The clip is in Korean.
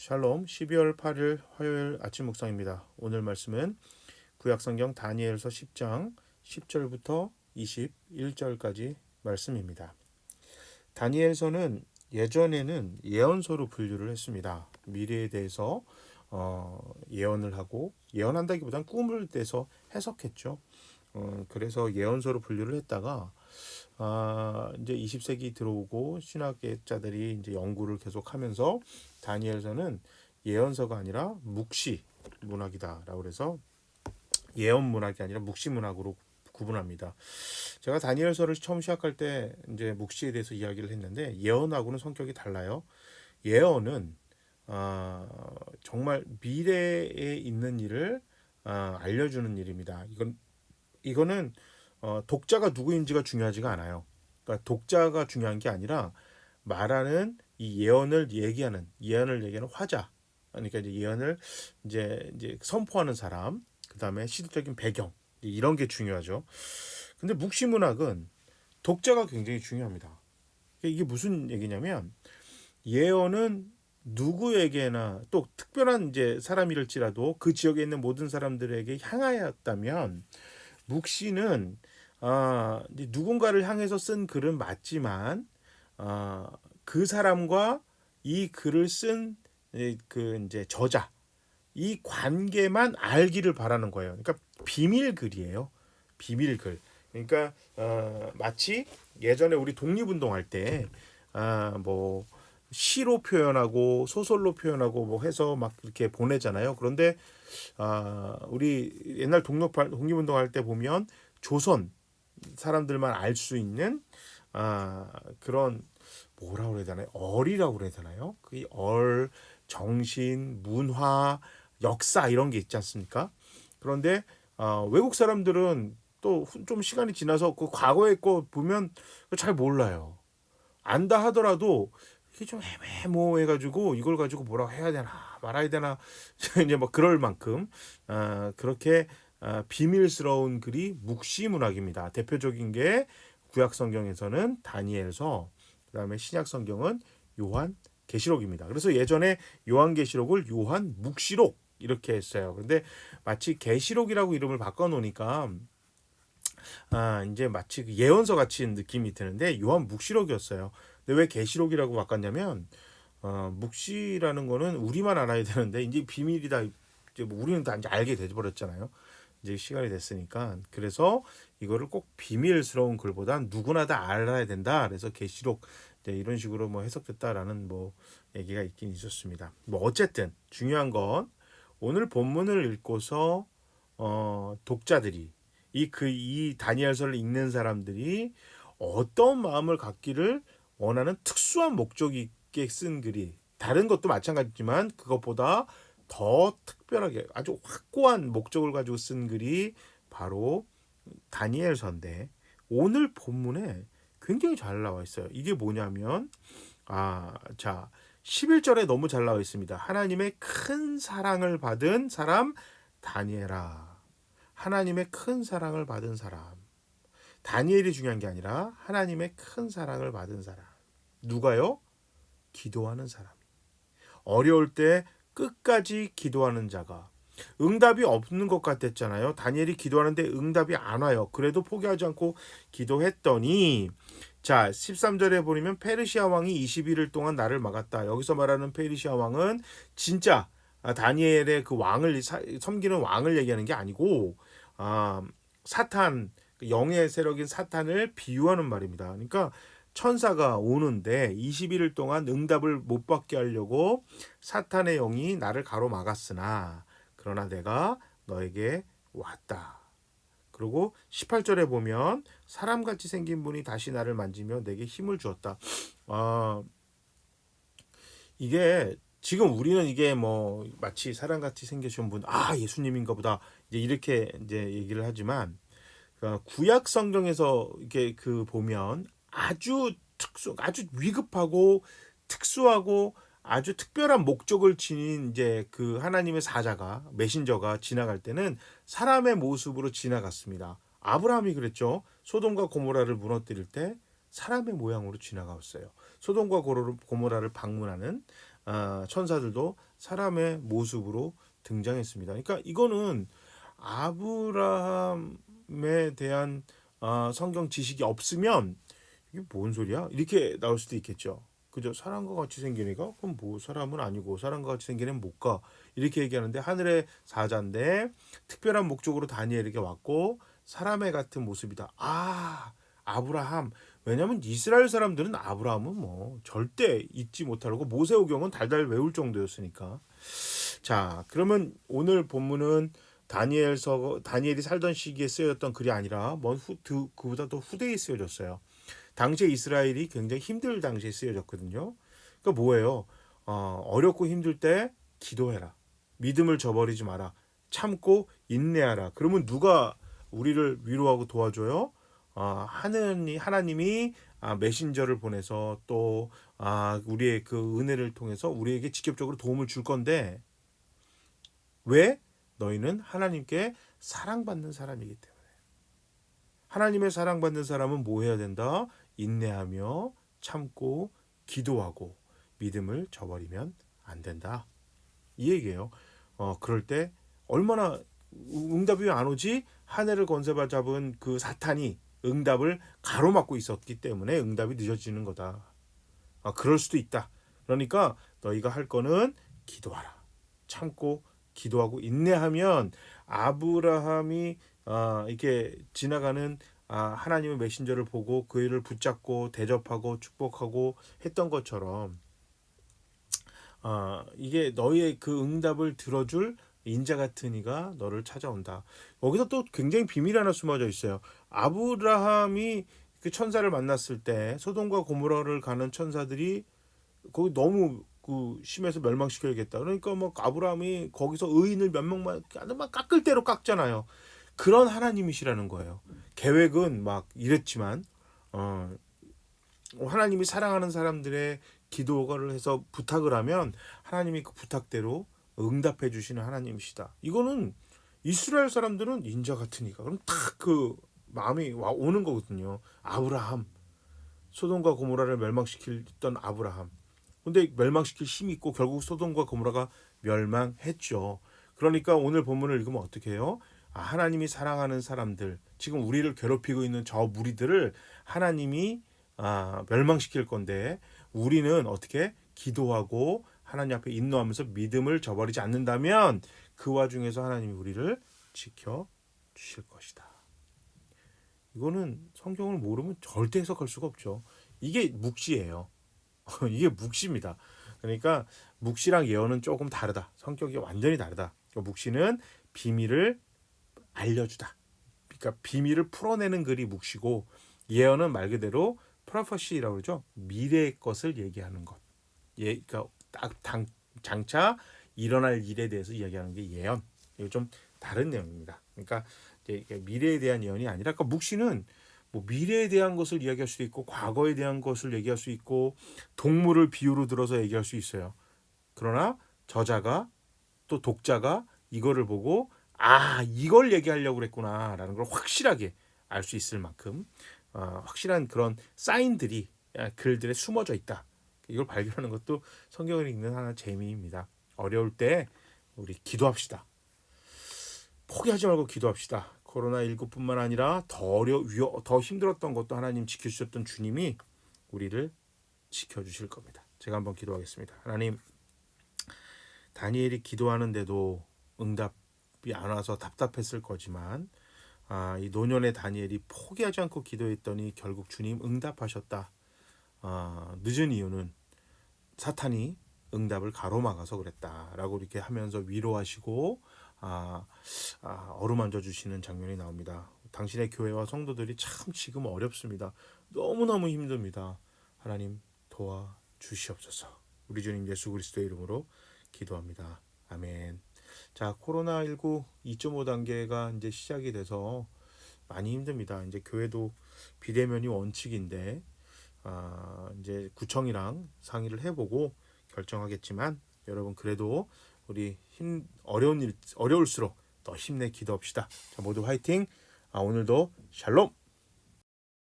샬롬 12월 8일 화요일 아침 묵상입니다. 오늘 말씀은 구약성경 다니엘서 10장 10절부터 21절까지 말씀입니다. 다니엘서는 예전에는 예언서로 분류를 했습니다. 미래에 대해서 예언을 하고 예언한다기보다는 꿈을 떼서 해석했죠. 그래서 예언서로 분류를 했다가 이제 20세기 들어오고 신학자들이 이제 연구를 계속하면서 다니엘서는 예언서가 아니라 묵시 문학이다라고 그래서 예언 문학이 아니라 묵시 문학으로 구분합니다. 제가 다니엘서를 처음 시작할 때 이제 묵시에 대해서 이야기를 했는데 예언하고는 성격이 달라요. 예언은 정말 미래에 있는 일을 알려주는 일입니다. 이거는 독자가 누구인지가 중요하지가 않아요. 그러니까 독자가 중요한 게 아니라 말하는 이 예언을 얘기하는 화자. 그러니까 이제 예언을 이제 선포하는 사람, 그다음에 시대적인 배경 이런 게 중요하죠. 근데 묵시문학은 독자가 굉장히 중요합니다. 이게 무슨 얘기냐면 예언은 누구에게나 또 특별한 이제 사람일지라도 그 지역에 있는 모든 사람들에게 향하였다면 묵시는 이제 누군가를 향해서 쓴 글은 맞지만 그 사람과 이 글을 쓴 그 이제 저자 이 관계만 알기를 바라는 거예요. 그러니까 비밀 글이에요. 비밀 글. 그러니까 마치 예전에 우리 독립운동할 때뭐 시로 표현하고 소설로 표현하고 뭐 해서 막 이렇게 보내잖아요. 그런데 우리 옛날 독립운동할 때 보면 조선 사람들만 알 수 있는 그런 뭐라고 그래야 되나요? 얼이라고 그래야 되나요? 그 정신, 문화, 역사 이런 게 있지 않습니까? 그런데 외국 사람들은 또 좀 시간이 지나서 그 과거의 거 보면 잘 몰라요. 안다 하더라도 이게 좀 애매모호해가지고 이걸 가지고 뭐라고 해야 되나 말아야 되나 이제 뭐 그럴 만큼 그렇게 비밀스러운 글이 묵시문학입니다. 대표적인 게 구약성경에서는 다니엘서, 그다음에 신약성경은 요한계시록입니다. 그래서 예전에 요한계시록을 요한 묵시록 이렇게 했어요. 그런데 마치 계시록이라고 이름을 바꿔놓으니까 이제 마치 그 예언서 같이 느낌이 드는데 요한 묵시록이었어요. 근데 왜 계시록이라고 바꿨냐면 묵시라는 거는 우리만 알아야 되는데 이제 비밀이다. 이제 뭐 우리는 다 이제 알게 돼버렸잖아요. 이제 시간이 됐으니까 그래서 이거를 꼭 비밀스러운 글보단 누구나 다 알아야 된다. 그래서 계시록 이런 식으로 뭐 해석됐다라는 뭐 얘기가 있긴 있었습니다. 뭐 어쨌든 중요한 건 오늘 본문을 읽고서 독자들이 이 다니엘서를 읽는 사람들이 어떤 마음을 갖기를 원하는 특수한 목적이 있게 쓴 글이 다른 것도 마찬가지지만 그것보다 더 특별하게 아주 확고한 목적을 가지고 쓴 글이 바로 다니엘서인데 오늘 본문에 굉장히 잘 나와 있어요. 이게 뭐냐면 자 11절에 너무 잘 나와 있습니다. 하나님의 큰 사랑을 받은 사람 다니엘아. 하나님의 큰 사랑을 받은 사람. 다니엘이 중요한 게 아니라 하나님의 큰 사랑을 받은 사람. 누가요? 기도하는 사람. 어려울 때 끝까지 기도하는 자가. 응답이 없는 것 같았잖아요. 다니엘이 기도하는데 응답이 안 와요. 그래도 포기하지 않고 기도했더니 자 13절에 보면 페르시아 왕이 21일 동안 나를 막았다. 여기서 말하는 페르시아 왕은 진짜 다니엘의 그 왕을 섬기는 왕을 얘기하는 게 아니고 사탄 영의 세력인 사탄을 비유하는 말입니다. 그러니까 천사가 오는데 21일 동안 응답을 못 받게 하려고 사탄의 영이 나를 가로막았으나 그러나 내가 너에게 왔다. 그리고 18절에 보면 사람같이 생긴 분이 다시 나를 만지며 내게 힘을 주었다. 이게 지금 우리는 이게 뭐 마치 사람같이 생기신 분, 예수님인가 보다 이제 이렇게 이제 얘기를 하지만 구약 성경에서 이게 그 보면 아주 위급하고 특수하고 아주 특별한 목적을 지닌 이제 그 하나님의 사자가 메신저가 지나갈 때는 사람의 모습으로 지나갔습니다. 아브라함이 그랬죠. 소돔과 고모라를 무너뜨릴 때 사람의 모양으로 지나갔어요. 소돔과 고모라를 방문하는 천사들도 사람의 모습으로 등장했습니다. 그러니까 이거는 아브라함에 대한 성경 지식이 없으면 이게 뭔 소리야? 이렇게 나올 수도 있겠죠. 그죠? 사람과 같이 생긴 애가 그럼 뭐 사람은 아니고 사람과 같이 생긴 애는 못 가. 이렇게 얘기하는데 하늘의 사자인데 특별한 목적으로 다니엘에게 왔고 사람의 같은 모습이다. 아브라함. 왜냐면 이스라엘 사람들은 아브라함은 뭐 절대 잊지 못하고 모세오경은 달달 외울 정도였으니까. 자, 그러면 오늘 본문은 다니엘이 살던 시기에 쓰여졌던 글이 아니라 그보다 더 후대에 쓰여졌어요. 당시에 이스라엘이 굉장히 힘들 당시에 쓰여졌거든요. 그러니까 뭐예요? 어렵고 힘들 때 기도해라. 믿음을 저버리지 마라. 참고 인내하라. 그러면 누가 우리를 위로하고 도와줘요? 하나님이 메신저를 보내서 또 우리의 그 은혜를 통해서 우리에게 직접적으로 도움을 줄 건데 왜? 너희는 하나님께 사랑받는 사람이기 때문에. 하나님의 사랑받는 사람은 뭐 해야 된다? 인내하며 참고 기도하고 믿음을 저버리면 안 된다. 이 얘기예요. 그럴 때 얼마나 응답이 안 오지? 하늘을 권세 잡은 그 사탄이 응답을 가로막고 있었기 때문에 응답이 늦어지는 거다. 그럴 수도 있다. 그러니까 너희가 할 거는 기도하라. 참고 기도하고 인내하면 아브라함이 이렇게 지나가는 하나님의 메신저를 보고 그 일을 붙잡고 대접하고 축복하고 했던 것처럼 이게 너희의 그 응답을 들어줄 인자 같은 이가 너를 찾아온다. 여기서 또 굉장히 비밀이 하나 숨어져 있어요. 아브라함이 그 천사를 만났을 때 소돔과 고모라를 가는 천사들이 거기 너무 그 심해서 멸망시켜야겠다. 그러니까 뭐 아브라함이 거기서 의인을 몇 명만 막 깎을 대로 깎잖아요. 그런 하나님이시라는 거예요. 계획은 막 이랬지만 하나님이 사랑하는 사람들의 기도를 해서 부탁을 하면 하나님이 그 부탁대로 응답해 주시는 하나님이시다. 이거는 이스라엘 사람들은 인자 같으니까 그럼 딱 그 마음이 오는 거거든요. 아브라함, 소돔과 고모라를 멸망시켰던 아브라함. 근데 멸망시킬 힘이 있고 결국 소돔과 고모라가 멸망했죠. 그러니까 오늘 본문을 읽으면 어떻게 해요? 하나님이 사랑하는 사람들, 지금 우리를 괴롭히고 있는 저 무리들을 하나님이 멸망시킬 건데 우리는 어떻게 기도하고 하나님 앞에 인노하면서 믿음을 저버리지 않는다면 그 와중에서 하나님이 우리를 지켜 주실 것이다. 이거는 성경을 모르면 절대 해석할 수가 없죠. 이게 묵시예요. 이게 묵시입니다. 그러니까 묵시랑 예언은 조금 다르다. 성격이 완전히 다르다. 묵시는 비밀을 알려주다. 그러니까 비밀을 풀어내는 글이 묵시고 예언은 말 그대로 프로퍼시라고 그러죠. 미래의 것을 얘기하는 것. 그러니까 장차 일어날 일에 대해서 이야기하는 게 예언. 이거 좀 다른 내용입니다. 그러니까 이제 미래에 대한 예언이 아니라 그러니까 묵시는 뭐 미래에 대한 것을 이야기할 수도 있고 과거에 대한 것을 얘기할 수 있고 동물을 비유로 들어서 얘기할 수 있어요. 그러나 저자가 또 독자가 이거를 보고 이걸 얘기하려고 그랬구나라는 걸 확실하게 알 수 있을 만큼 확실한 그런 사인들이 글들에 숨어져 있다. 이걸 발견하는 것도 성경을 읽는 하나 재미입니다. 어려울 때 우리 기도합시다. 포기하지 말고 기도합시다. 코로나19뿐만 아니라 더 힘들었던 것도 하나님 지켜주셨던 주님이 우리를 지켜주실 겁니다. 제가 한번 기도하겠습니다. 하나님, 다니엘이 기도하는데도 응답이 안 와서 답답했을 거지만 이 노년의 다니엘이 포기하지 않고 기도했더니 결국 주님 응답하셨다. 늦은 이유는 사탄이 응답을 가로막아서 그랬다라고 이렇게 하면서 위로하시고 어루만져 주시는 장면이 나옵니다. 당신의 교회와 성도들이 참 지금 어렵습니다. 너무너무 힘듭니다. 하나님 도와주시옵소서. 우리 주님 예수 그리스도의 이름으로 기도합니다. 아멘. 자, 코로나19 2.5 단계가 이제 시작이 돼서 많이 힘듭니다. 이제 교회도 비대면이 원칙인데 이제 구청이랑 상의를 해보고 결정하겠지만 여러분 그래도 우리 어려울수록 더 힘내 기도합시다. 자, 모두 화이팅. 오늘도 샬롬.